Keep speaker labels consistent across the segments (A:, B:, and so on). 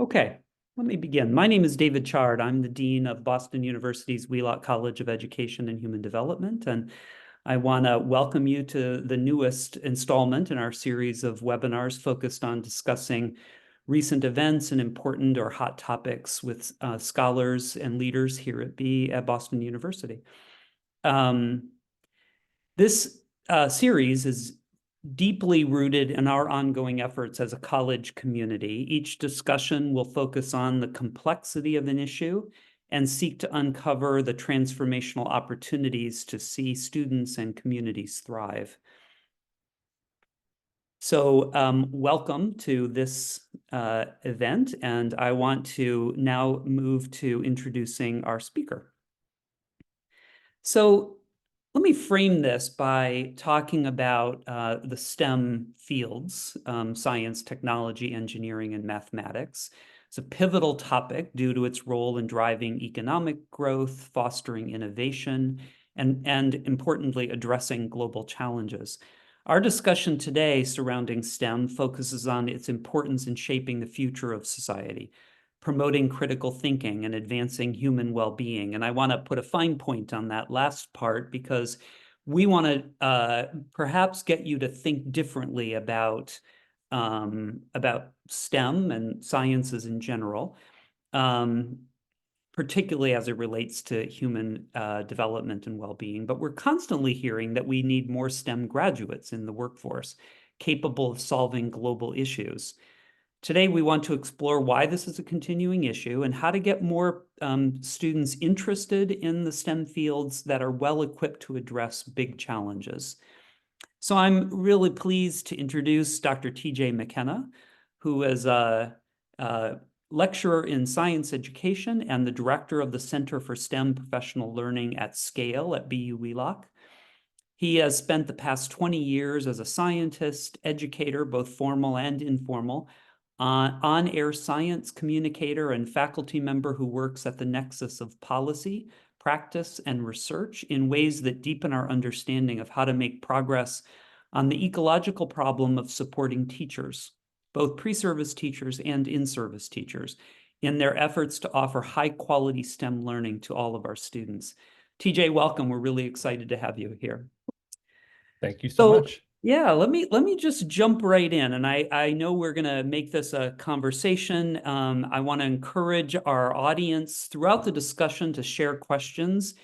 A: Okay, let me begin. My name is David Chard. I'm the Dean of Boston University's Wheelock College of Education and Human Development, and I want to welcome you to the newest installment in our series of webinars focused on discussing recent events and important or hot topics with scholars and leaders here at Boston University. This series is deeply rooted in our ongoing efforts as a college community. Each discussion will focus on the complexity of an issue and seek to uncover the transformational opportunities to see students and communities thrive. So welcome to this event, and I want to now move to introducing our speaker. So let me frame this by talking about the STEM fields, science, technology, engineering, and mathematics. It's a pivotal topic due to its role in driving economic growth, fostering innovation, and importantly, addressing global challenges. Our discussion today surrounding STEM focuses on its importance in shaping the future of society, promoting critical thinking and advancing human well-being. And I want to put a fine point on that last part because we want to perhaps get you to think differently about STEM and sciences in general, particularly as it relates to human development and well-being. But we're constantly hearing that we need more STEM graduates in the workforce capable of solving global issues. Today, we want to explore why this is a continuing issue and how to get more students interested in the STEM fields that are well equipped to address big challenges. So I'm really pleased to introduce Dr. TJ McKenna, who is a lecturer in science education and the director of the Center for STEM Professional Learning at Scale at BU Wheelock. He has spent the past 20 years as a scientist, educator, both formal and informal, on-air science communicator and faculty member who works at the nexus of policy, practice, and research in ways that deepen our understanding of how to make progress on the ecological problem of supporting teachers, both pre-service teachers and in-service teachers, in their efforts to offer high-quality STEM learning to all of our students. TJ, welcome. We're really excited to have you here.
B: Thank you so much.
A: Yeah, let me just jump right in. And I know we're going to make this a conversation. I want to encourage our audience throughout the discussion to share questions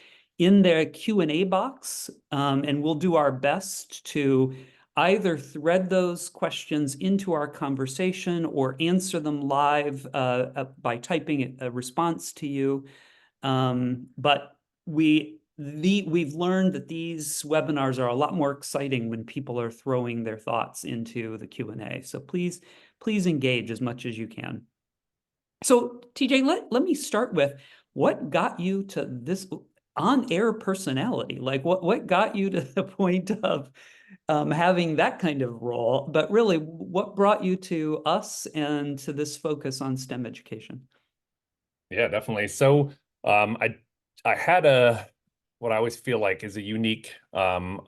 A: in the Q&A box. And we'll do our best to either thread those questions into our conversation or answer them live by typing a response to you. But we've learned that these webinars are a lot more exciting when people are throwing their thoughts into the Q&A. So please engage as much as you can. So TJ, let me start with what got you to this on-air personality? Like what got you to the point of having that kind of role? But really, what brought you to us and to this focus on STEM education?
B: Yeah, definitely. So I had what I always feel like is a unique kind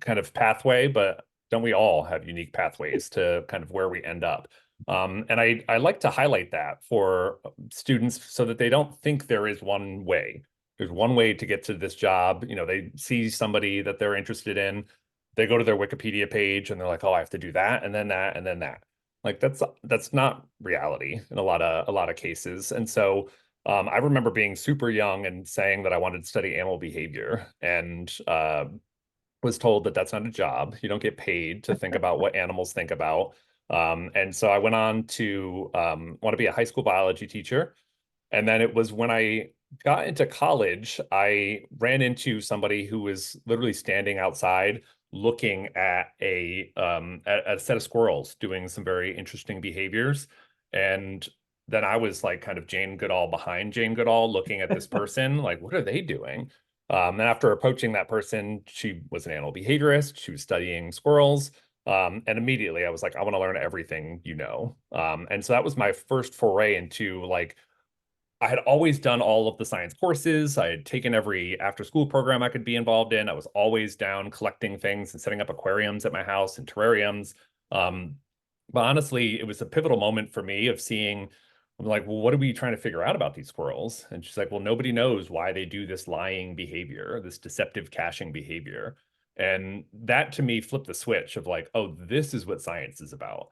B: of pathway, but don't we all have unique pathways to kind of where we end up? And I like to highlight that for students so that they don't think there is one way. There's one way to get to this job. You know, they see somebody that they're interested in, they go to their Wikipedia page and they're like, oh, I have to do that, and then that, and then that. Like that's not reality in a lot of cases. And so I remember being super young and saying that I wanted to study animal behavior, and was told that that's not a job. You don't get paid to think about what animals think about. And so I went on to want to be a high school biology teacher. And then it was when I got into college, I ran into somebody who was literally standing outside looking at a set of squirrels doing some very interesting behaviors. And then I was like kind of Jane Goodall behind Jane Goodall looking at this person, like, what are they doing? And after approaching that person, she was an animal behaviorist. She was studying squirrels. And immediately I was like, I want to learn everything you know. And so that was my first foray into like, I had always done all of the science courses. I had taken every after-school program I could be involved in. I was always down collecting things and setting up aquariums at my house and terrariums. But honestly, it was a pivotal moment for me of seeing I'm like, well, what are we trying to figure out about these squirrels? And she's like, well, nobody knows why they do this lying behavior, this deceptive caching behavior. And that to me flipped the switch of like, oh, this is what science is about.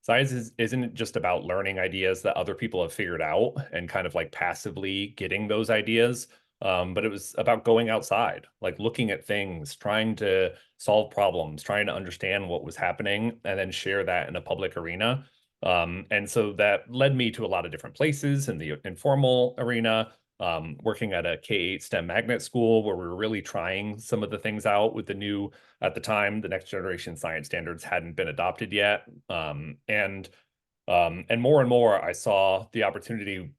B: Isn't just about learning ideas that other people have figured out and kind of like passively getting those ideas. But it was about going outside, like looking at things, trying to solve problems, trying to understand what was happening, and then share that in a public arena. And so that led me to a lot of different places in the informal arena, working at a K-8 STEM magnet school where we were really trying some of the things out with the new, at the time, the next generation science standards hadn't been adopted yet. And more and more, I saw the opportunity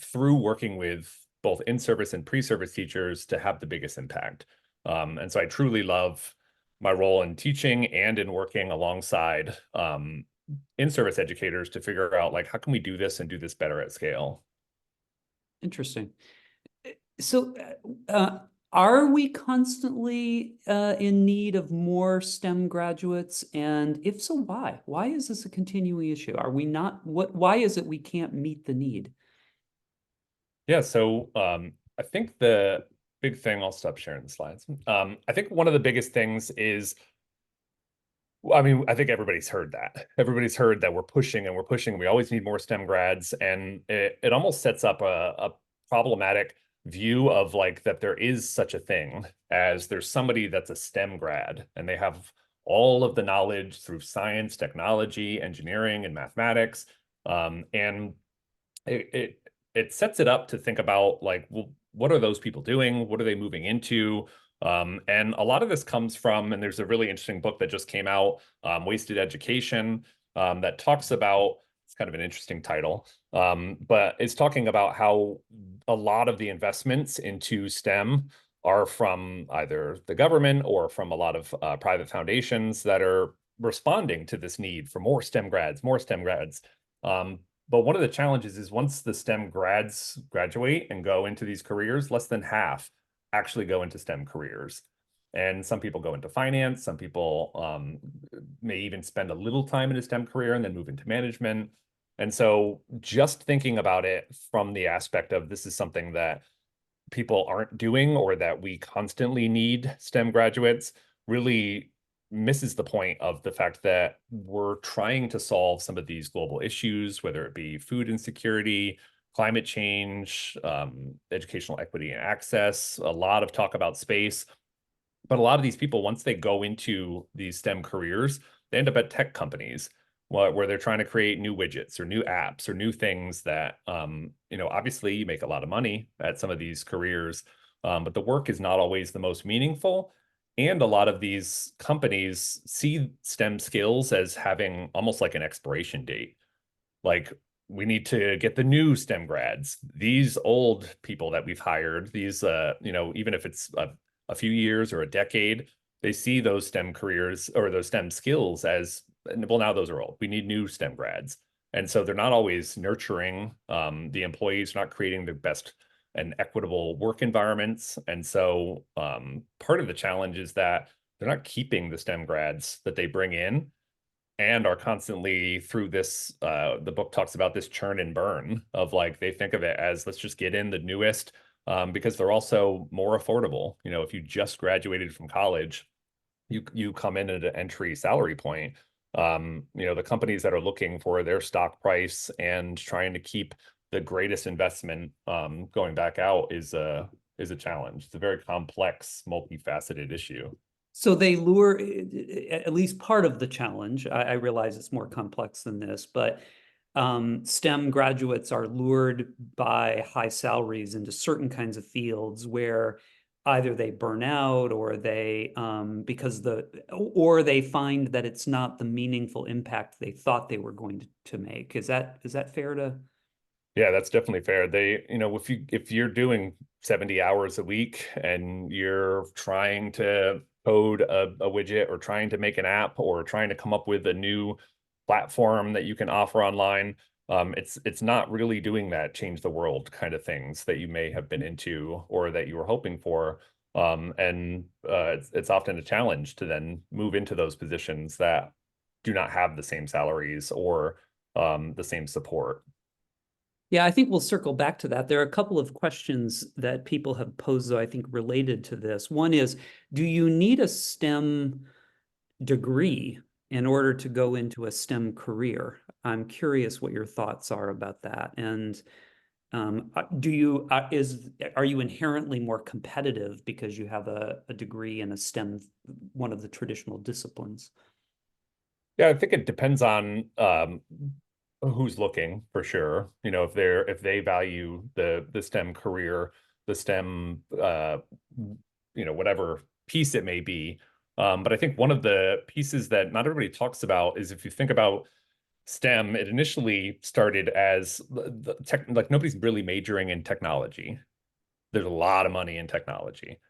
B: through working with both in-service and pre-service teachers to have the biggest impact. And so I truly love my role in teaching and in working alongside in-service educators to figure out like how can we do this and do this better at scale.
A: Interesting. So, are we constantly in need of more STEM graduates? And if so, why? Why is this a continuing issue? Are we not, why is it we can't meet the need?
B: Yeah, so I think the big thing, I'll stop sharing the slides. I think one of the biggest things is, I mean, I think everybody's heard that. Everybody's heard that we're pushing and we're pushing. We always need more STEM grads. And it almost sets up a problematic view of like that there is such a thing as there's somebody that's a STEM grad and they have all of the knowledge through science, technology, engineering, and mathematics. And it it sets it up to think about like, well, what are those people doing? What are they moving into? And a lot of this comes from, and there's a really interesting book that just came out, Wasted Education, that talks about, it's kind of an interesting title, but it's talking about how a lot of the investments into STEM are from either the government or from a lot of private foundations that are responding to this need for more STEM grads, more STEM grads. But one of the challenges is once the STEM grads graduate and go into these careers, less than half actually go into STEM careers. And some people go into finance, some people may even spend a little time in a STEM career and then move into management. And so just thinking about it from the aspect of this is something that people aren't doing or that we constantly need STEM graduates really misses the point of the fact that we're trying to solve some of these global issues, whether it be food insecurity, climate change, educational equity and access, a lot of talk about space. But a lot of these people, once they go into these STEM careers, they end up at tech companies where they're trying to create new widgets or new apps or new things that, obviously you make a lot of money at some of these careers, but the work is not always the most meaningful. And a lot of these companies see STEM skills as having almost like an expiration date. Like we need to get the new STEM grads. These old people that we've hired, these, even if it's a few years or a decade, they see those STEM careers or those STEM skills as, well, now those are old. We need new STEM grads. And so they're not always nurturing the employees, not creating the best and equitable work environments. And so part of the challenge is that they're not keeping the STEM grads that they bring in and are constantly through this. The book talks about this churn and burn of like, they think of it as let's just get in the newest because they're also more affordable. If you just graduated from college, you come in at an entry salary point. The companies that are looking for their stock price and trying to keep the greatest investment going back out is a challenge. It's a very complex, multifaceted issue.
A: So they lure, at least part of the challenge. I realize it's more complex than this, but STEM graduates are lured by high salaries into certain kinds of fields where either they burn out or they or they find that it's not the meaningful impact they thought they were going to make. Is that fair to?
B: Yeah, that's definitely fair. If you're doing 70 hours a week and you're trying to code a widget or trying to make an app or trying to come up with a new platform that you can offer online, it's not really doing that change the world kind of things that you may have been into or that you were hoping for. It's often a challenge to then move into those positions that do not have the same salaries or the same support.
A: Yeah, I think we'll circle back to that. There are a couple of questions that people have posed, though, I think related to this. One is, do you need a STEM degree in order to go into a STEM career? I'm curious what your thoughts are about that. And do you are you inherently more competitive because you have a degree in a STEM, one of the traditional disciplines?
B: Yeah, I think it depends on who's looking for sure. You know, if they value the STEM career, the STEM whatever piece it may be. But I think one of the pieces that not everybody talks about is if you think about STEM, it initially started as the tech, like nobody's really majoring in technology. There's a lot of money in technology.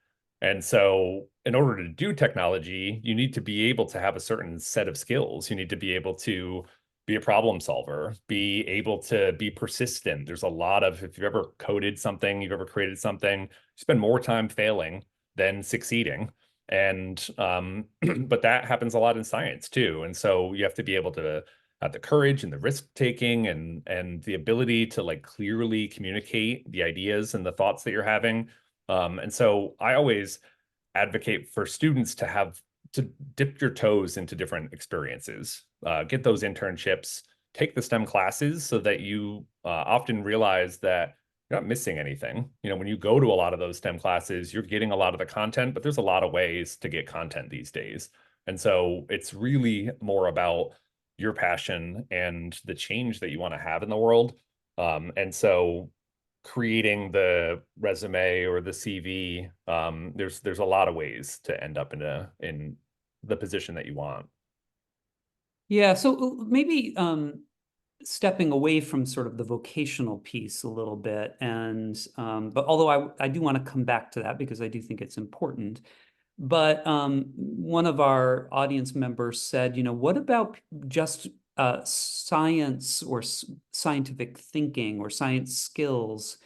B: And so, in order to do technology, you need to be able to have a certain set of skills. You need to be able to be a problem solver, be able to be persistent. There's a lot of, if you've ever coded something, you've ever created something, you spend more time failing than succeeding. And, but that happens a lot in science too. And so, you have to be able to have the courage and the risk taking and the ability to like clearly communicate the ideas and the thoughts that you're having. And so I always advocate for students to have to dip your toes into different experiences, get those internships, take the STEM classes so that you often realize that you're not missing anything. You know, when you go to a lot of those STEM classes, you're getting a lot of the content, but there's a lot of ways to get content these days. And so it's really more about your passion and the change that you want to have in the world. And so creating the resume or the CV, there's a lot of ways to end up in the position that you want.
A: Yeah, so maybe stepping away from sort of the vocational piece a little bit, and but although I do want to come back to that because I do think it's important. But one of our audience members said, what about just science or scientific thinking or science skills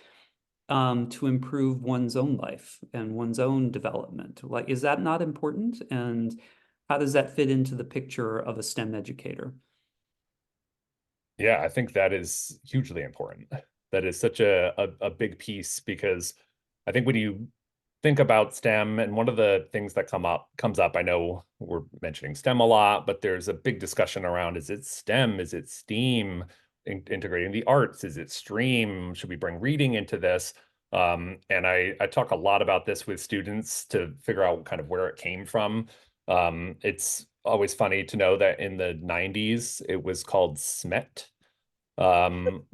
A: to improve one's own life and one's own development? Like, is that not important? And how does that fit into the picture of a STEM educator?
B: Yeah, I think that is hugely important. That is such a big piece because I think when you think about STEM, and one of the things that comes up, I know we're mentioning STEM a lot, but there's a big discussion around, is it STEM? Is it STEAM? Integrating the arts? Is it STREAM? Should we bring reading into this? And I talk a lot about this with students to figure out kind of where it came from. It's always funny to know that in the 90s, it was called SMET,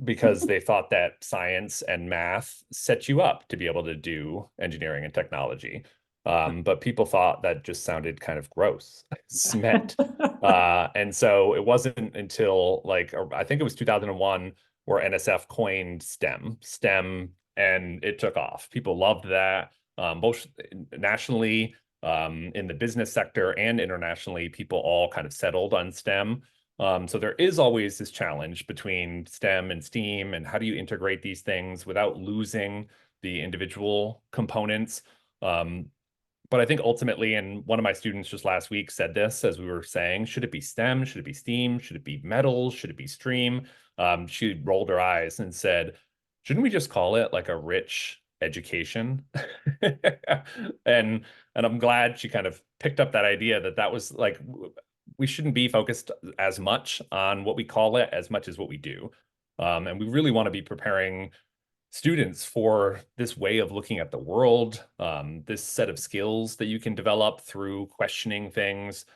B: because they thought that science and math set you up to be able to do engineering and technology. But people thought that just sounded kind of gross, SMET. And so it wasn't until like, I think it was 2001 where NSF coined STEM, and it took off. People loved that, both nationally, in the business sector and internationally, people all kind of settled on STEM. So there is always this challenge between STEM and STEAM, and how do you integrate these things without losing the individual components? But I think ultimately, and one of my students just last week said this as we were saying, should it be STEM? Should it be STEAM? Should it be metals? Should it be stream? She rolled her eyes and said, shouldn't we just call it like a rich education? And I'm glad she kind of picked up that idea that was like, we shouldn't be focused as much on what we call it as much as what we do. And we really want to be preparing students for this way of looking at the world, this set of skills that you can develop through questioning things,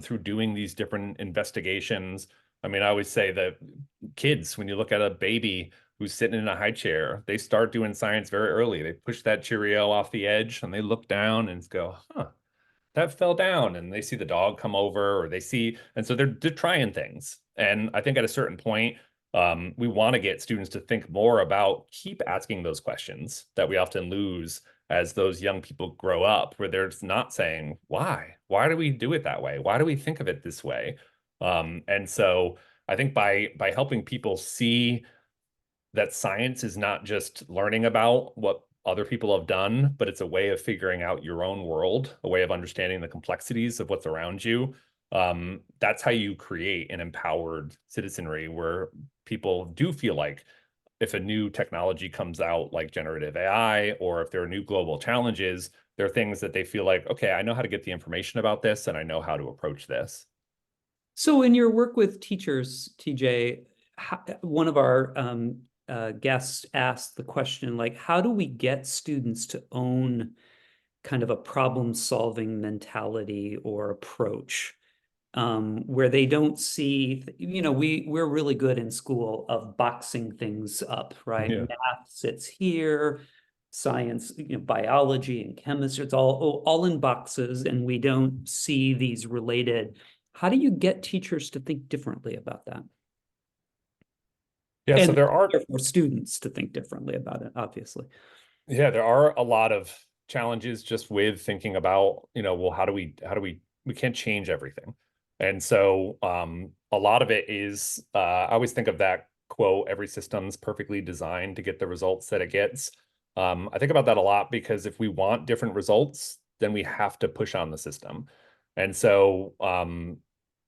B: through doing these different investigations. I mean, I always say that kids, when you look at a baby who's sitting in a high chair, they start doing science very early. They push that Cheerio off the edge and they look down and go, huh, that fell down, and they see the dog come over, or they see, and so they're trying things. And I think at a certain point, we want to get students to think more about, keep asking those questions that we often lose as those young people grow up, where they're not saying, why do we do it that way? Why do we think of it this way? And so I think by helping people see that science is not just learning about what other people have done, but it's a way of figuring out your own world, a way of understanding the complexities of what's around you. That's how you create an empowered citizenry where people do feel like if a new technology comes out like generative AI, or if there are new global challenges, there are things that they feel like, okay, I know how to get the information about this and I know how to approach this.
A: So in your work with teachers, TJ, one of our guests asked the question, like, how do we get students to own kind of a problem-solving mentality or approach, where they don't see, we're really good in school of boxing things up, right?
B: Yeah.
A: Math sits here, science, biology and chemistry, it's all in boxes, and we don't see these related. How do you get teachers to think differently about that?
B: Yeah, so
A: And
B: there are
A: therefore students to think differently about it, obviously.
B: Yeah, there are a lot of challenges just with thinking about, well, we can't change everything. And so a lot of it is, I always think of that quote, every system's perfectly designed to get the results that it gets. I think about that a lot because if we want different results, then we have to push on the system. And so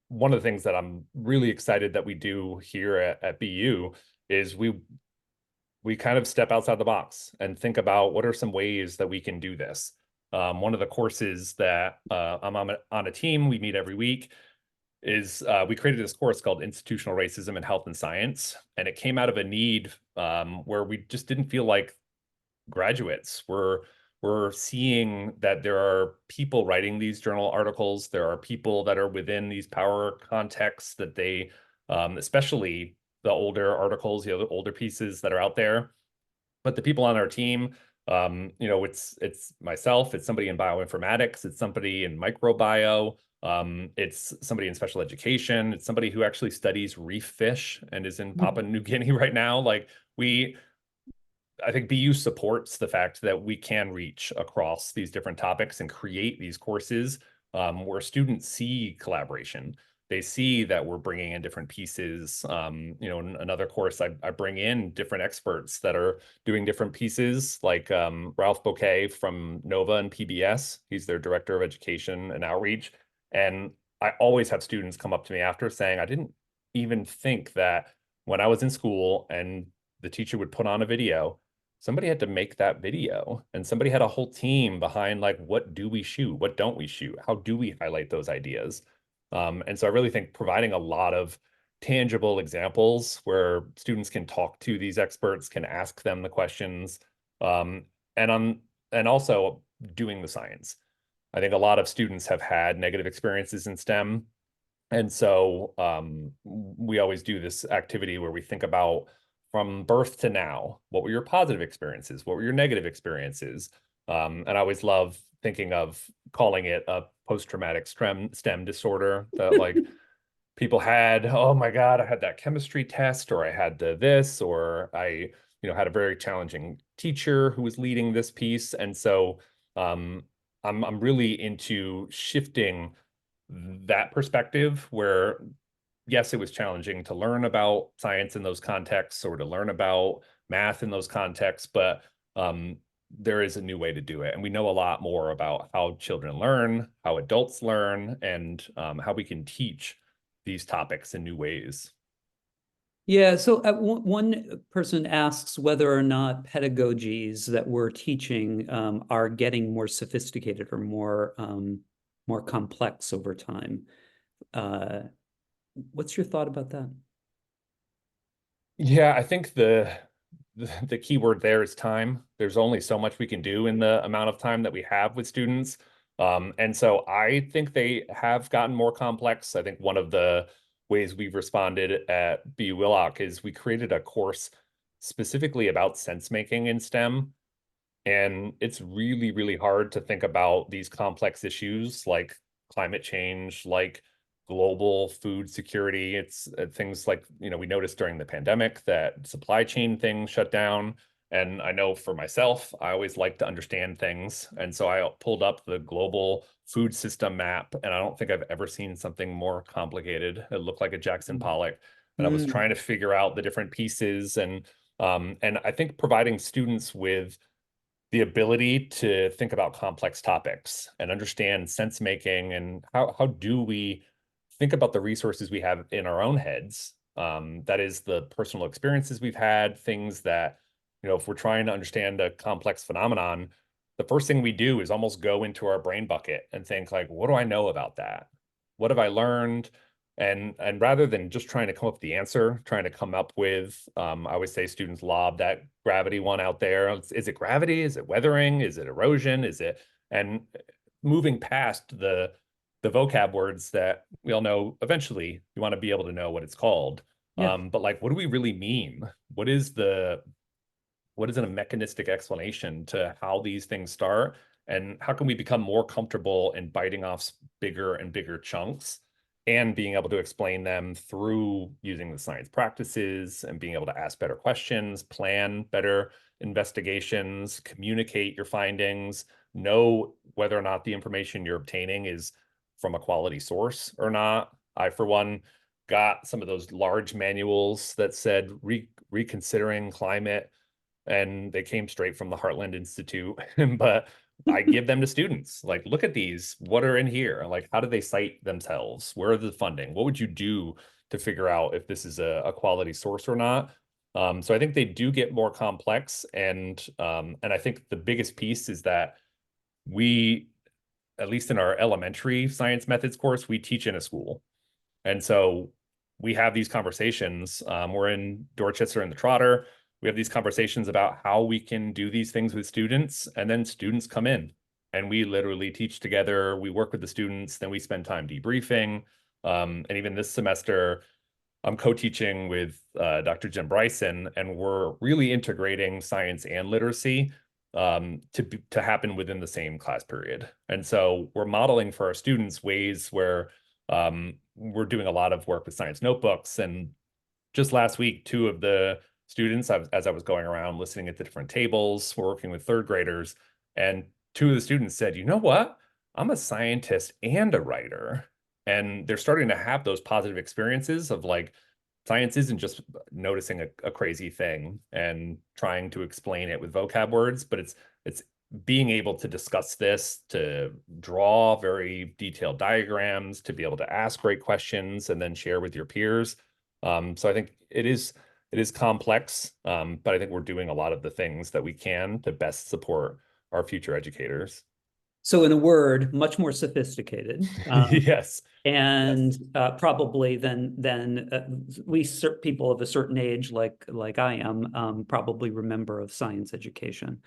B: one of the things that I'm really excited that we do here at BU is we kind of step outside the box and think about what are some ways that we can do this. One of the courses that I'm on a team, we meet every week, is we created this course called Institutional Racism in Health and Science. And it came out of a need where we just didn't feel like graduates were seeing that there are people writing these journal articles. There are people that are within these power contexts that they, especially the older articles, the older pieces that are out there. But the people on our team, it's myself, it's somebody in bioinformatics, it's somebody in microbio, it's somebody in special education, it's somebody who actually studies reef fish and is in Papua New Guinea right now. Like I think BU supports the fact that we can reach across these different topics and create these courses where students see collaboration. They see that we're bringing in different pieces. In another course, I bring in different experts that are doing different pieces, like Ralph Bouquet from NOVA and PBS. He's their director of education and outreach. And I always have students come up to me after saying, I didn't even think that when I was in school and the teacher would put on a video, somebody had to make that video and somebody had a whole team behind, like, what do we shoot? What don't we shoot? How do we highlight those ideas? And so I really think providing a lot of tangible examples where students can talk to these experts, can ask them the questions, and also doing the science. I think a lot of students have had negative experiences in STEM. And so we always do this activity where we think about from birth to now, what were your positive experiences? What were your negative experiences? And I always love thinking of calling it a post-traumatic STEM disorder that like people had, oh my God, I had that chemistry test, or I had this, or I, had a very challenging teacher who was leading this piece. And so I'm really into shifting that perspective where yes, it was challenging to learn about science in those contexts or to learn about math in those contexts, but there is a new way to do it. And we know a lot more about how children learn, how adults learn, and how we can teach these topics in new ways.
A: Yeah, so one person asks whether or not pedagogies that we're teaching are getting more sophisticated or more complex over time. What's your thought about that?
B: Yeah, I think the key word there is time. There's only so much we can do in the amount of time that we have with students. And so I think they have gotten more complex. I think one of the ways we've responded at BU Wheelock is we created a course specifically about sense making in STEM. And it's really, really hard to think about these complex issues like climate change, like global food security. It's things like, we noticed during the pandemic that supply chain things shut down. And I know for myself, I always like to understand things. And so I pulled up the global food system map, and I don't think I've ever seen something more complicated. It looked like a Jackson Pollock. And I was
A: Mm.
B: trying to figure out the different pieces. And I think providing students with the ability to think about complex topics and understand sense making and how do we think about the resources we have in our own heads That is the personal experiences we've had, things that, if we're trying to understand a complex phenomenon, the first thing we do is almost go into our brain bucket and think like, what do I know about that? What have I learned? And rather than just trying to come up with the answer, trying to come up with, I always say students lob that gravity one out there. Is it gravity? Is it weathering? Is it erosion? And moving past the vocab words that we all know, eventually you want to be able to know what it's called.
A: Yeah.
B: But like, what do we really mean? What is the what is a mechanistic explanation to how these things start, and how can we become more comfortable in biting off bigger and bigger chunks and being able to explain them through using the science practices and being able to ask better questions, plan better investigations, communicate your findings, know whether or not the information you're obtaining is from a quality source or not. I, for one, got some of those large manuals that said reconsidering climate, and they came straight from the Heartland Institute. But I give them to students. Like, look at these. What are in here? Like, how do they cite themselves? Where are the funding? What would you do to figure out if this is a quality source or not? So I think they do get more complex, and I think the biggest piece is that we, at least in our elementary science methods course, we teach in a school. And so we have these conversations. We're in Dorchester and the Trotter. We have these conversations about how we can do these things with students, and then students come in and we literally teach together. We work with the students, then we spend time debriefing. And even this semester, I'm co-teaching with Dr. Jim Bryson, and we're really integrating science and literacy to happen within the same class period. And so we're modeling for our students ways where we're doing a lot of work with science notebooks. And just last week, two of the students, as I was going around listening at the different tables, we're working with third graders, and two of the students said, you know what? I'm a scientist and a writer. And they're starting to have those positive experiences of like, science isn't just noticing a crazy thing and trying to explain it with vocab words, but it's being able to discuss this, to draw very detailed diagrams, to be able to ask great questions and then share with your peers. So I think it is complex, but I think we're doing a lot of the things that we can to best support our future educators.
A: So in a word, much more sophisticated.
B: Yes.
A: And
B: Yes.
A: probably than at least people of a certain age, like I am, probably remember of science education.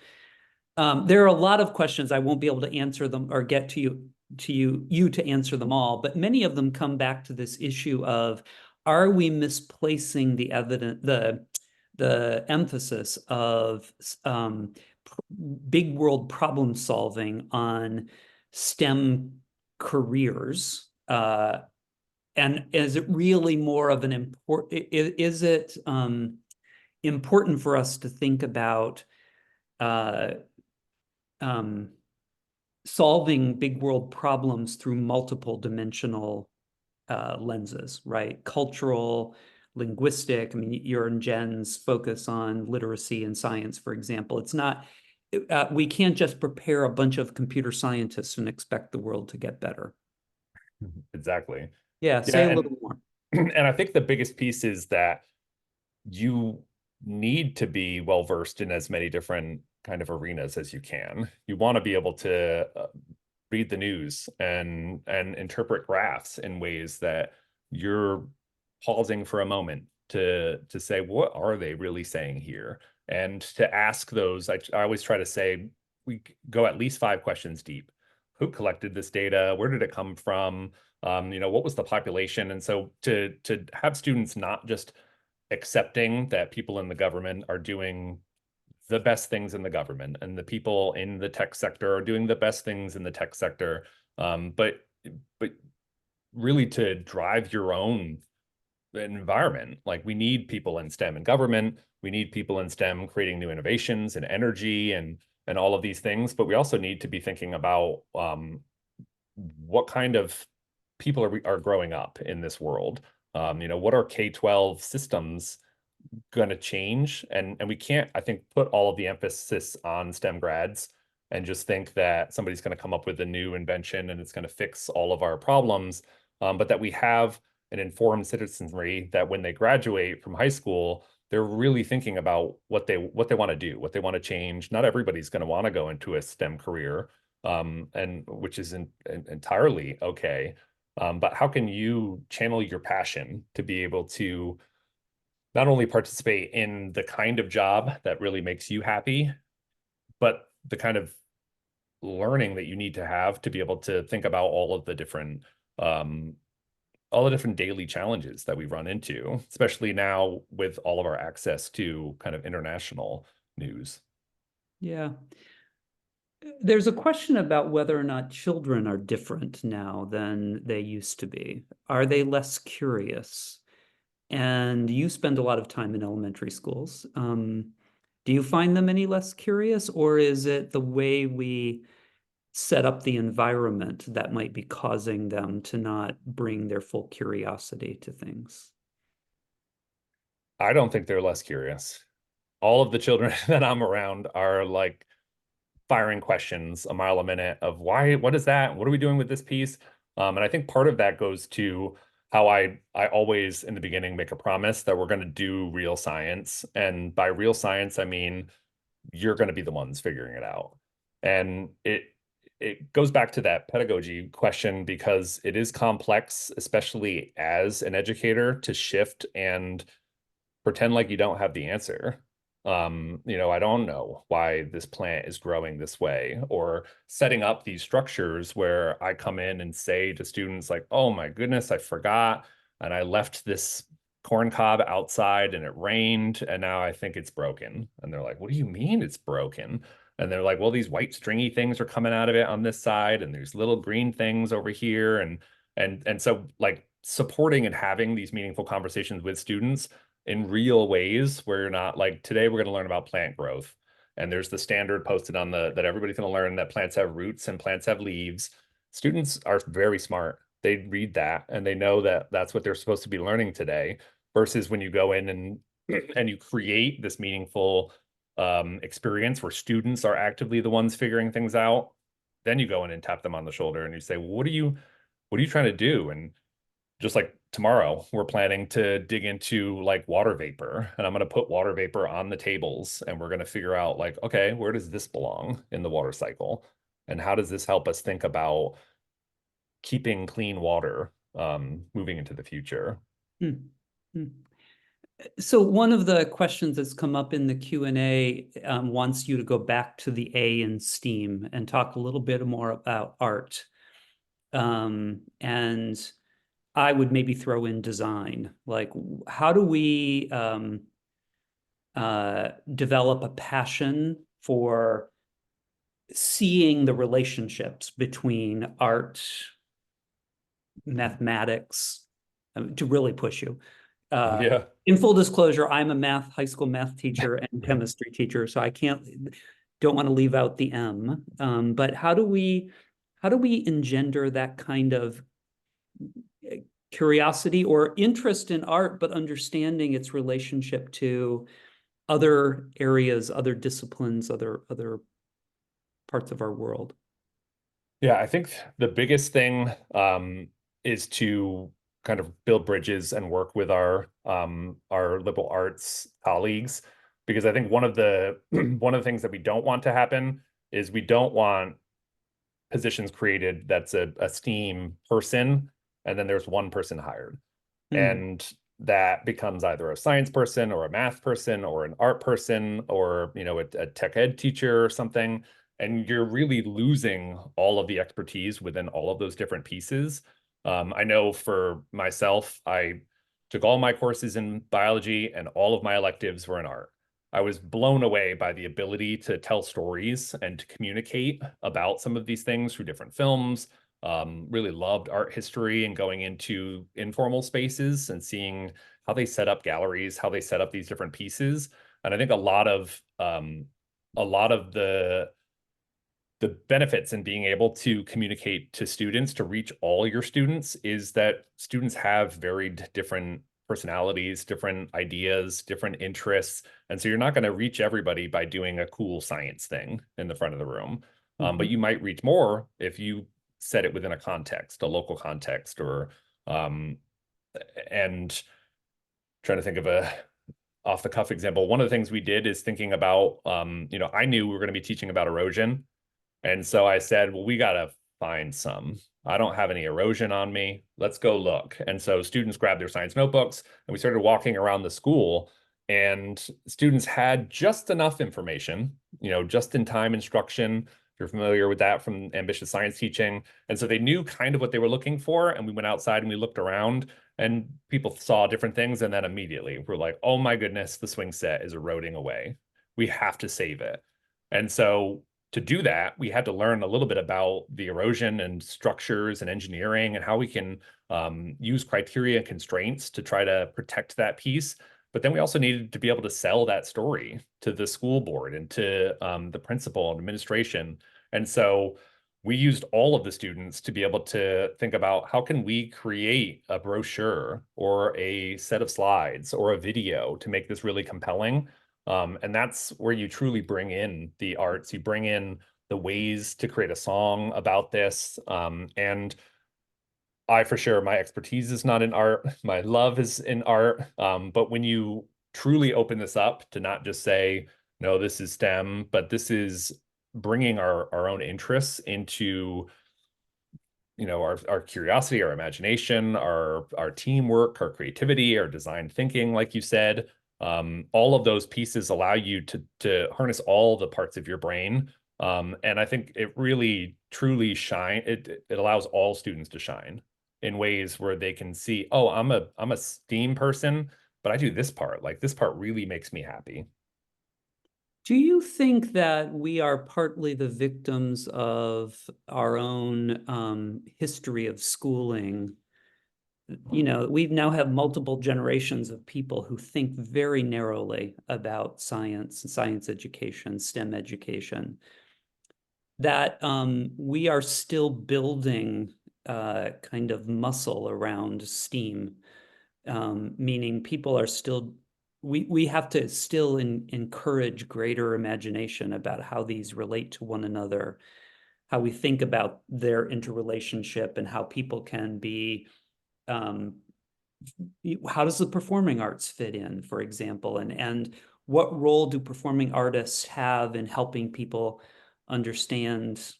A: There are a lot of questions. I won't be able to answer them or get to you to answer them all, but many of them come back to this issue of, are we misplacing the evidence, the emphasis of big world problem solving on STEM careers? And is it really more of an is it important for us to think about solving big world problems through multiple dimensional lenses, right? Cultural, linguistic. I mean, your and Jen's focus on literacy and science, for example. It's not, we can't just prepare a bunch of computer scientists and expect the world to get better.
B: Exactly.
A: Yeah,
B: Yeah,
A: say a little more.
B: and I think the biggest piece is that you need to be well versed in as many different kind of arenas as you can. You want to be able to read the news and interpret graphs in ways that you're pausing for a moment to say, what are they really saying here? And to ask those, I always try to say, we go at least 5 questions deep. Who collected this data? Where did it come from? What was the population? And so to have students not just accepting that people in the government are doing the best things in the government and the people in the tech sector are doing the best things in the tech sector, but really to drive your own environment. Like, we need people in STEM and government. We need people in STEM creating new innovations and energy and all of these things. But we also need to be thinking about what kind of people are growing up in this world. What are K-12 systems going to change? And we can't, I think, put all of the emphasis on STEM grads and just think that somebody's going to come up with a new invention and it's going to fix all of our problems. But that we have an informed citizenry that when they graduate from high school, they're really thinking about what they want to do, what they want to change. Not everybody's going to want to go into a STEM career, and which is entirely okay. But how can you channel your passion to be able to not only participate in the kind of job that really makes you happy, but the kind of learning that you need to have to be able to think about um, all the different daily challenges that we run into, especially now with all of our access to kind of international news.
A: Yeah. There's a question about whether or not children are different now than they used to be. Are they less curious? And you spend a lot of time in elementary schools. Do you find them any less curious, or is it the way we set up the environment that might be causing them to not bring their full curiosity to things?
B: I don't think they're less curious. All of the children that I'm around are like firing questions a mile a minute of why, what is that? What are we doing with this piece? And I think part of that goes to how I always in the beginning make a promise that we're going to do real science. And by real science, I mean you're going to be the ones figuring it out. And it goes back to that pedagogy question because it is complex, especially as an educator, to shift and pretend like you don't have the answer. I don't know why this plant is growing this way, or setting up these structures where I come in and say to students, like, oh my goodness, I forgot. And I left this corn cob outside and it rained, and now I think it's broken. And they're like, what do you mean it's broken? And they're like, well, these white stringy things are coming out of it on this side, and there's little green things over here. And so like supporting and having these meaningful conversations with students in real ways where you're not like, today we're going to learn about plant growth. And there's the standard posted on that everybody's going to learn that plants have roots and plants have leaves. Students are very smart. They read that and they know that that's what they're supposed to be learning today, versus when you go in and you create this meaningful experience where students are actively the ones figuring things out. Then you go in and tap them on the shoulder and you say, well, what are you trying to do? And just like tomorrow, we're planning to dig into like water vapor, and I'm going to put water vapor on the tables, and we're going to figure out like, okay, where does this belong in the water cycle? And how does this help us think about keeping clean water moving into the future?
A: Hmm. Hmm. So one of the questions that's come up in the Q&A wants you to go back to the A in STEAM and talk a little bit more about art. And I would maybe throw in design. Like, how do we develop a passion for seeing the relationships between art, mathematics, to really push you?
B: Yeah.
A: In full disclosure, I'm a high school math teacher and chemistry teacher, so I don't want to leave out the M. But how do we engender that kind of curiosity or interest in art, but understanding its relationship to other areas, other disciplines, other parts of our world?
B: Yeah, I think the biggest thing is to kind of build bridges and work with our liberal arts colleagues, because I think one of the one of the things that we don't want to happen is we don't want positions created that's a STEAM person and then there's one person hired.
A: Hmm.
B: And that becomes either a science person or a math person or an art person or a tech ed teacher or something, and you're really losing all of the expertise within all of those different pieces. I know for myself, I took all my courses in biology and all of my electives were in art. I was blown away by the ability to tell stories and to communicate about some of these things through different films. Really loved art history and going into informal spaces and seeing how they set up galleries, how they set up these different pieces. And I think a lot of the benefits in being able to communicate to students, to reach all your students, is that students have very different personalities, different ideas, different interests. And so you're not going to reach everybody by doing a cool science thing in the front of the room. But
A: Mhm.
B: you might reach more if you set it within a context, a local context, or And trying to think of a off the cuff example. One of the things we did is thinking about, I knew we were going to be teaching about erosion. And so I said, well, we got to find some. I don't have any erosion on me. Let's go look. And so students grabbed their science notebooks and we started walking around the school, and students had just enough information, just in time instruction. If you're familiar with that from ambitious science teaching. And so they knew kind of what they were looking for. And we went outside and we looked around and people saw different things. And then immediately we're like, oh my goodness, the swing set is eroding away. We have to save it. And so to do that, we had to learn a little bit about the erosion and structures and engineering and how we can use criteria and constraints to try to protect that piece. But then we also needed to be able to sell that story to the school board and to the principal and administration. And so we used all of the students to be able to think about how can we create a brochure or a set of slides or a video to make this really compelling. And that's where you truly bring in the arts. You bring in the ways to create a song about this. And I, for sure, my expertise is not in art. My love is in art. But when you truly open this up to not just say, no, this is STEM, but this is bringing our own interests into our curiosity, our imagination, our teamwork, our creativity, our design thinking, like you said, all of those pieces allow you to harness all the parts of your brain. And I think it really truly it allows all students to shine in ways where they can see, oh, I'm a STEAM person, but I do this part. Like this part really makes me happy.
A: Do you think that we are partly the victims of our own history of schooling? We now have multiple generations of people who think very narrowly about science education, STEM education, that we are still building kind of muscle around STEAM, meaning people are still we have to still encourage greater imagination about how these relate to one another, how we think about their interrelationship, and how people can be um, how does the performing arts fit in, for example, and what role do performing artists have in helping people understand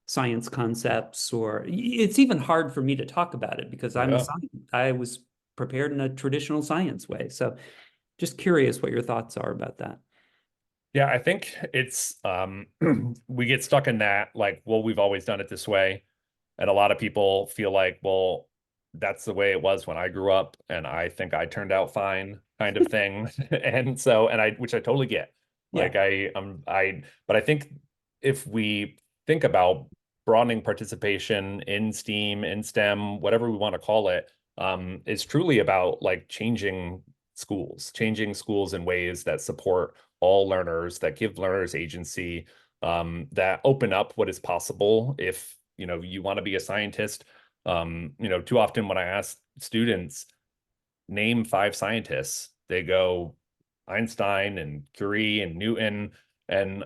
A: science concepts? Or it's even hard for me to talk about it because
B: Yeah.
A: I was prepared in a traditional science way. So just curious what your thoughts are about that.
B: Yeah, I think it's we get stuck in that, like, well, we've always done it this way. And a lot of people feel like, well, that's the way it was when I grew up, and I think I turned out fine, kind of thing. And so, which I totally get.
A: Yeah.
B: Like but I think if we think about broadening participation in STEAM, in STEM, whatever we want to call it, it's truly about like changing schools in ways that support all learners, that give learners agency, that open up what is possible if you want to be a scientist. Too often when I ask students, name 5 scientists, they go Einstein and Curie and Newton. And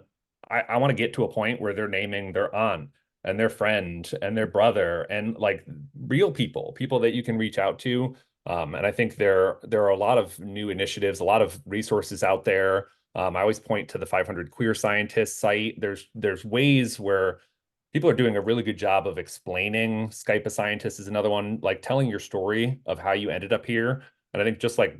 B: I want to get to a point where they're naming their aunt and their friend and their brother and like real people that you can reach out to. And I think there are a lot of new initiatives, a lot of resources out there. I always point to the 500 Queer Scientists site. There's ways where people are doing a really good job of explaining. Skype a Scientist is another one, like telling your story of how you ended up here. And I think just like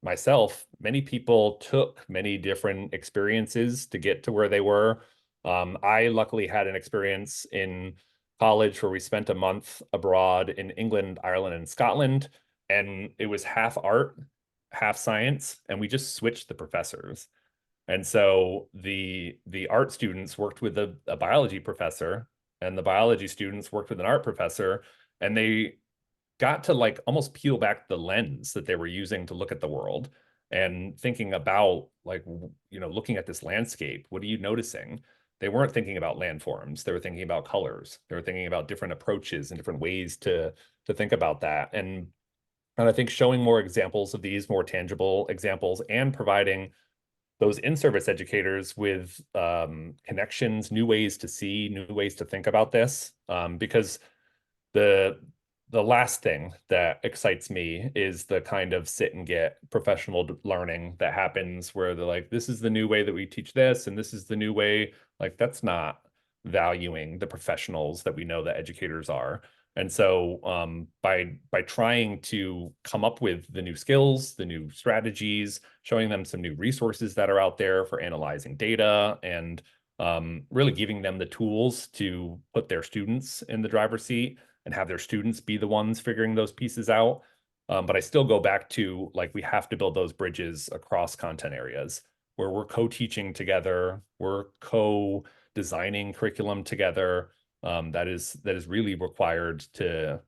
B: myself, many people took many different experiences to get to where they were. I luckily had an experience in college where we spent a month abroad in England, Ireland, and Scotland, and it was half art, half science, and we just switched the professors. And so the art students worked with a biology professor, and the biology students worked with an art professor, and they got to like almost peel back the lens that they were using to look at the world and thinking about like looking at this landscape. What are you noticing? They weren't thinking about landforms. They were thinking about colors. They were thinking about different approaches and different ways to think about that. And I think showing more examples of these, more tangible examples, and providing those in-service educators with connections, new ways to see, new ways to think about this, because the the last thing that excites me is the kind of sit and get professional learning that happens where they're like, this is the new way that we teach this, and this is the new way. Like, that's not valuing the professionals that we know that educators are. And so by trying to come up with the new skills, the new strategies, showing them some new resources that are out there for analyzing data and really giving them the tools to put their students in the driver's seat and have their students be the ones figuring those pieces out. But I still go back to like we have to build those bridges across content areas where we're co-teaching together, we're co-designing curriculum together. That is really required to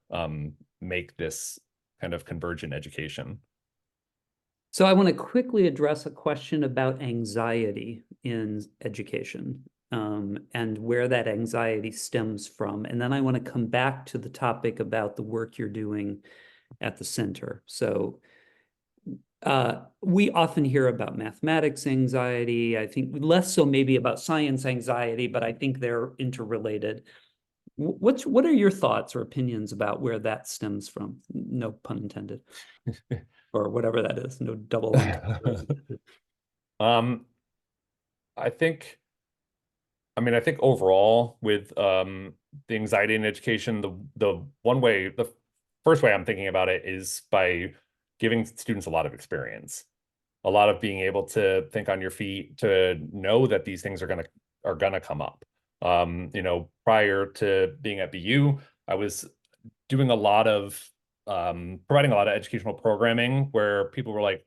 B: make this kind of convergent education.
A: So I want to quickly address a question about anxiety in education, and where that anxiety stems from. And then I want to come back to the topic about the work you're doing at the center. So we often hear about mathematics anxiety. I think less so maybe about science anxiety, but I think they're interrelated. What are your thoughts or opinions about where that stems from? No pun intended, or whatever that is. No double entendre.
B: Um, I think, I mean, I think overall with the anxiety in education, the first way I'm thinking about it is by giving students a lot of experience, a lot of being able to think on your feet, to know that these things are gonna come up. Prior to being at BU, I was doing a lot of providing a lot of educational programming where people were like,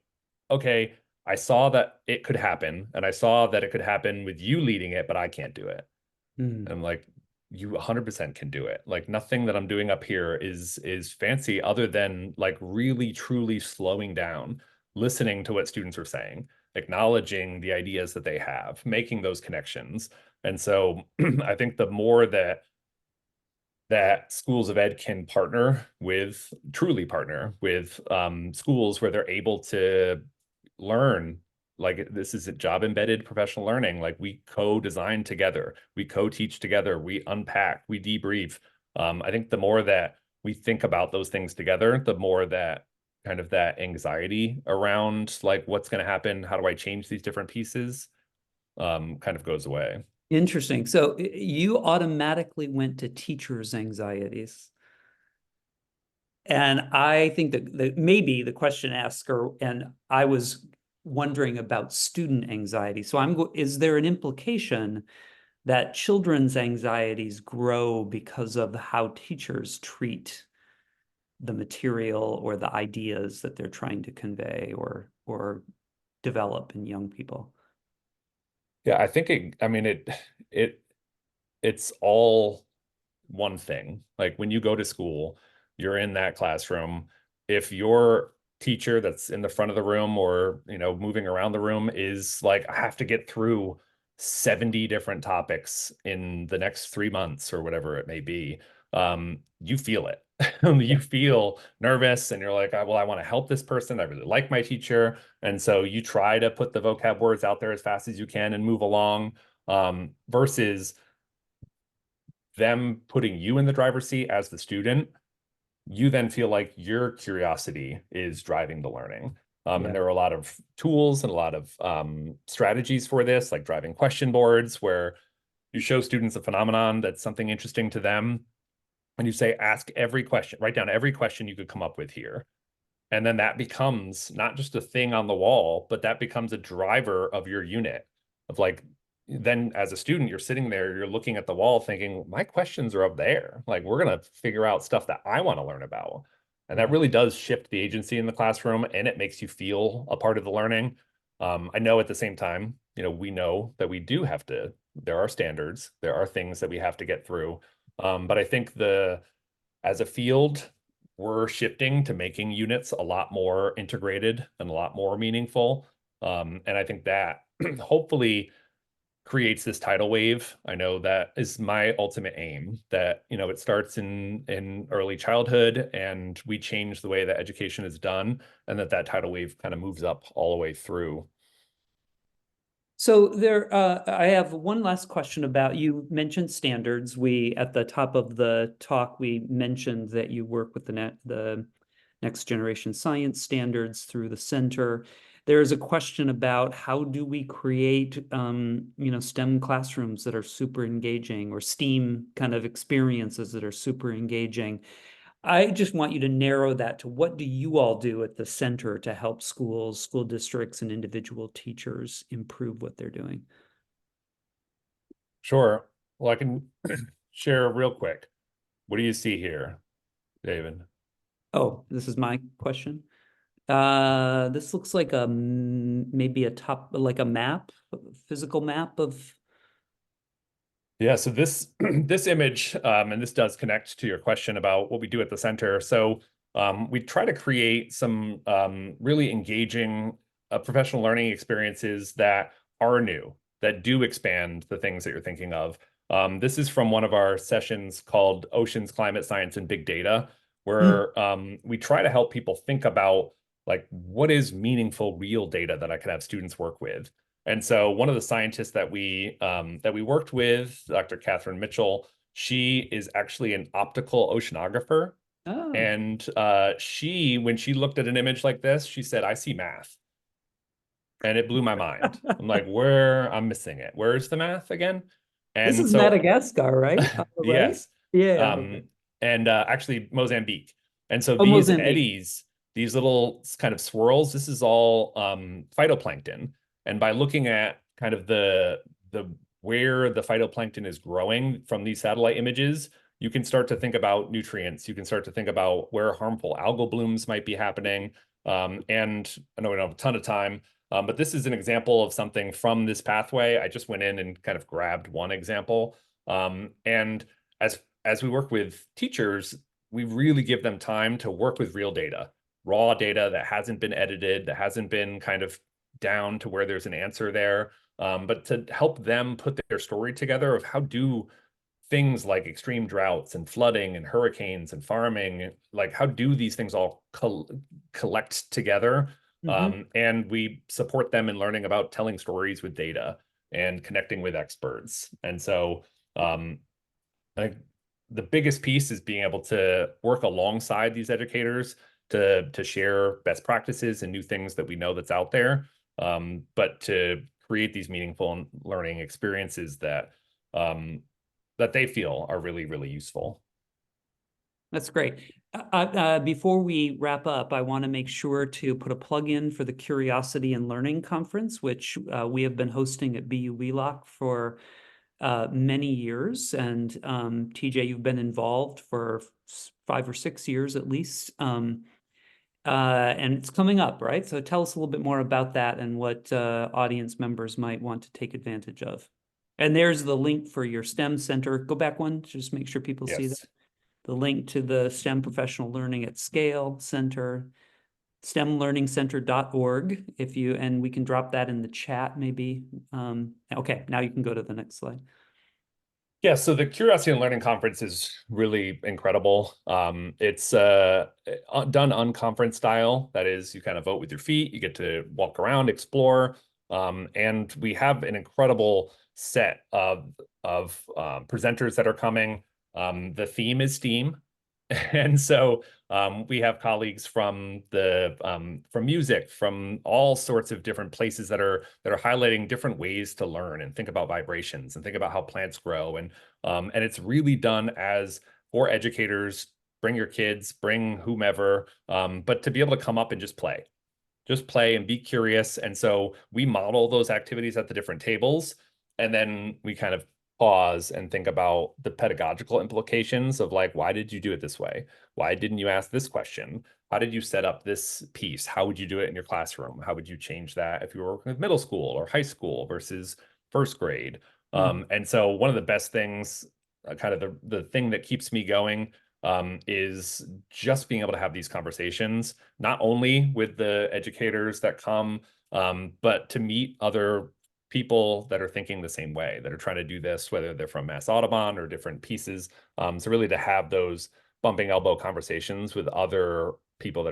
B: okay, I saw that it could happen, and I saw that it could happen with you leading it, but I can't do it.
A: Mm.
B: And I'm like, you 100% can do it. Like nothing that I'm doing up here is fancy other than like really truly slowing down, listening to what students are saying, acknowledging the ideas that they have, making those connections. And so I think the more that schools of ed can truly partner with schools where they're able to learn, like this is a job embedded professional learning, like we co-design together, we co-teach together, we unpack, we debrief. I think the more that we think about those things together, the more that kind of that anxiety around like what's going to happen, how do I change these different pieces, kind of goes away.
A: Interesting. So you automatically went to teachers' anxieties. And I think that maybe the question asker, and I was wondering about student anxiety. So is there an implication that children's anxieties grow because of how teachers treat the material or the ideas that they're trying to convey or develop in young people?
B: Yeah, I think I mean, it, it's all one thing. Like when you go to school, you're in that classroom. If your teacher that's in the front of the room or, moving around the room is like, I have to get through 70 different topics in the next 3 months or whatever it may be, you feel it.
A: Yeah.
B: You feel nervous and you're like, well, I want to help this person. I really like my teacher. And so you try to put the vocab words out there as fast as you can and move along, versus them putting you in the driver's seat as the student. You then feel like your curiosity is driving the learning. And
A: Yeah.
B: there are a lot of tools and a lot of strategies for this, like driving question boards, where you show students a phenomenon that's something interesting to them. And you say, ask every question, write down every question you could come up with here. And then that becomes not just a thing on the wall, but that becomes a driver of your unit of like, then as a student, you're sitting there, you're looking at the wall thinking, my questions are up there. Like, we're going to figure out stuff that I want to learn about. And that
A: Yeah.
B: really does shift the agency in the classroom and it makes you feel a part of the learning. I know at the same time, we know that we do have to, there are standards, there are things that we have to get through. But I think as a field, we're shifting to making units a lot more integrated and a lot more meaningful. And I think that hopefully creates this tidal wave. I know that is my ultimate aim, that it starts in early childhood and we change the way that education is done, and that tidal wave kind of moves up all the way through.
A: So I have one last question about, you mentioned standards. We, at the top of the talk, we mentioned that you work with the next generation science standards through the center. There's a question about how do we create, STEM classrooms that are super engaging, or STEAM kind of experiences that are super engaging. I just want you to narrow that to, what do you all do at the center to help schools, school districts, and individual teachers improve what they're doing?
B: Sure. Well, I can share real quick. What do you see here, David?
A: Oh, this is my question. This looks like maybe like a map, physical map of.
B: Yeah, so this this image, and this does connect to your question about what we do at the center. So we try to create some really engaging professional learning experiences that are new, that do expand the things that you're thinking of. This is from one of our sessions called Oceans, Climate Science, and Big Data,
A: Hmm.
B: where we try to help people think about like what is meaningful, real data that I can have students work with. And so one of the scientists that we worked with, Dr. Catherine Mitchell, she is actually an optical oceanographer.
A: Oh.
B: And when she looked at an image like this, she said, "I see math." And it blew my mind. I'm like, I'm missing it. Where's the math again?
A: This
B: And
A: is
B: so
A: Madagascar, right? On the right?
B: yes.
A: Yeah. Okay.
B: Um, and actually Mozambique. And so
A: Oh,
B: these
A: Mozambique.
B: eddies, these little kind of swirls, this is all phytoplankton. And by looking at kind of the where the phytoplankton is growing from these satellite images, you can start to think about nutrients. You can start to think about where harmful algal blooms might be happening. And I know we don't have a ton of time, but this is an example of something from this pathway. I just went in and kind of grabbed one example. And as we work with teachers, we really give them time to work with real data, raw data that hasn't been edited, that hasn't been kind of down to where there's an answer there, but to help them put their story together of how do things like extreme droughts and flooding and hurricanes and farming, like how do these things all collect together?
A: Hmm.
B: And we support them in learning about telling stories with data and connecting with experts. And so I think the biggest piece is being able to work alongside these educators to share best practices and new things that we know that's out there, but to create these meaningful learning experiences um, that they feel are really, really useful.
A: That's great. Before we wrap up, I want to make sure to put a plug in for the Curiosity and Learning Conference, which we have been hosting at BU Wheelock for many years. And TJ, you've been involved for 5 or 6 years at least. And it's coming up, right? So tell us a little bit more about that and what audience members might want to take advantage of. And there's the link for your STEM center. Go back one, just make sure people see that.
B: Yes.
A: The link to the STEM Professional Learning at Scale Center, stemlearningcenter.org. And we can drop that in the chat maybe. Okay, now you can go to the next slide.
B: Yeah, so the Curiosity and Learning Conference is really incredible. It's done unconference style. That is, you kind of vote with your feet, you get to walk around, explore, and we have an incredible set of presenters that are coming. The theme is STEAM, and so we have colleagues from music, from all sorts of different places that are highlighting different ways to learn and think about vibrations and think about how plants grow. And it's really done as for educators, bring your kids, bring whomever, but to be able to come up and just play and be curious. And so we model those activities at the different tables, and then we kind of pause and think about the pedagogical implications of like, why did you do it this way? Why didn't you ask this question? How did you set up this piece? How would you do it in your classroom? How would you change that if you were working with middle school or high school versus first grade?
A: Mhm.
B: And so one of the best things, kind of the thing that keeps me going, is just being able to have these conversations, not only with the educators that come, but to meet other people that are thinking the same way, that are trying to do this, whether they're from Mass Audubon or different pieces. So really to have those bumping elbow conversations with other people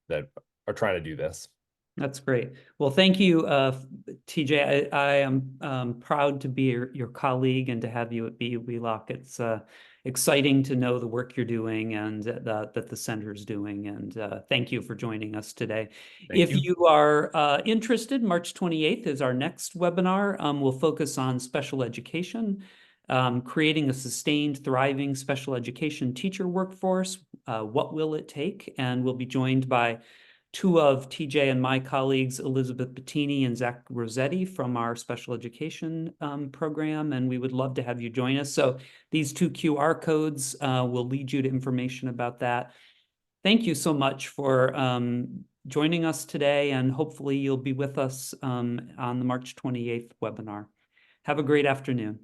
B: that are trying to do this.
A: That's great. Well, thank you, TJ. I am proud to be your colleague and to have you at BU Wheelock. It's exciting to know the work you're doing and that the center's doing. And thank you for joining us today.
B: Thank
A: If
B: you.
A: you are interested, March 28th is our next webinar. We'll focus on special education, creating a sustained, thriving special education teacher workforce. What will it take? And we'll be joined by two of TJ and my colleagues, Elizabeth Bettini and Zach Rossetti from our special education program, and we would love to have you join us. So these two QR codes will lead you to information about that. Thank you so much for joining us today, and hopefully you'll be with us on the March 28th webinar. Have a great afternoon.